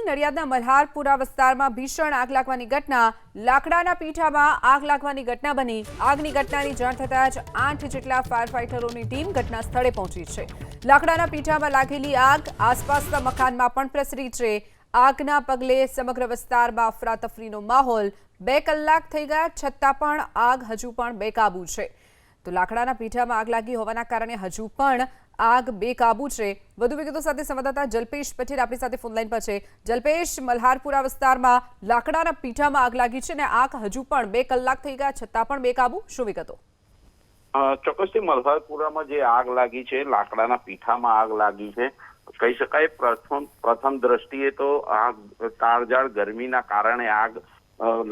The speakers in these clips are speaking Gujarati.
નડિયાદના મલ્હારપુરા વિસ્તારમાં ભીષણ આગ લાગવાની ઘટના. લાકડાના પીઠામાં આગ લાગવાની ઘટના બની. આગની ઘટનાની જાણ થતાં જ 8 જેટલા ફાયર ફાઇટરોની ટીમ ઘટના સ્થળે પહોંચી છે. લાકડાના પીઠામાં લાગેલી આગ આસપાસના મકાનમાં પણ પ્રસરી છે. આગના પગલે સમગ્ર વિસ્તારમાં અફરાતફરીનો માહોલ. 2 કલાક થઈ ગયા છતાં પણ આગ હજુ પણ બેકાબુ છે. તો લાકડાના પીઠામાં આગ લાગી હોવાના કારણે હજુ પણ આગ બેકાબુ છે. વધુ વિગતો સાથે સંવાદદાતા જલ્પેશ પટેલ આપણી સાથે ફોનલાઈન પર છે. જલ્પેશ, મલ્હારપુરા વિસ્તારમાં લાકડાના પીઠામાં આગ લાગી છે અને આગ હજુ પણ 2 કલાક થઈ ગયા છતાં પણ બેકાબુ. શું વિગતો? ચોક્કસથી મલ્હારપુરામાં જે આગ લાગી છે, લાકડાના પીઠામાં આગ લાગી છે. કહી શકાય પ્રથમ દ્રષ્ટિએ તો આગ કાળઝાળ ગરમીના કારણે આગ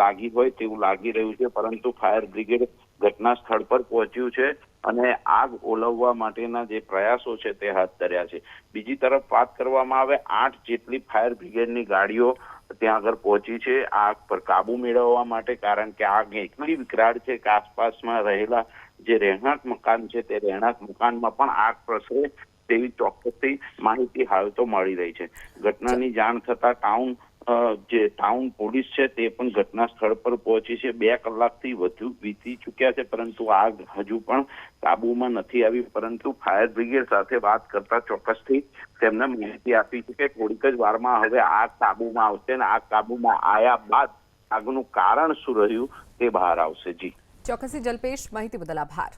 લાગી હોય તેવું લાગી રહ્યું છે, પરંતુ ફાયર બ્રિગેડ ઘટના સ્થળ પર પહોંચ્યું છે અને આગ ઓલવવા માટેના જે પ્રયાસો છે તે હાથ ધર્યા છે. બીજી તરફ વાત કરવામાં આવે, 8 જેટલી ફાયર બ્રિગેડની ગાડીઓ ત્યાં આગળ પહોંચી છે આગ પર કાબુ મેળવવા માટે, કારણ કે આગ એટલી વિકરાળ છે કે આસપાસમાં રહેલા જે રહેણાંક મકાન છે તે રહેણાંક મકાનમાં પણ આગ પ્રસરે તેવી ચોક્કસથી માહિતી હાલ તો મળી રહી છે. ઘટનાની જાણ થતા ટાઉન પોલીસ છે તે પણ ઘટના સ્થળ પર પહોંચી છે. 2 કલાકથી વધુ વીતી ચૂક્યા છે, પરંતુ આગ હજુ પણ કાબુમાં નથી આવી. પરંતુ ફાયર બ્રિગેડ સાથે વાત કરતા ચોક્કસથી તેમને માહિતી આપી છે કે થોડીક જ વારમાં હવે આગ કાબુમાં આવશે અને આગ કાબુમાં આવ્યા બાદ આગનું કારણ શું રહ્યું તે બહાર આવશે. જી ચોક્કસથી જલ્પેશ, માહિતી બદલ આભાર.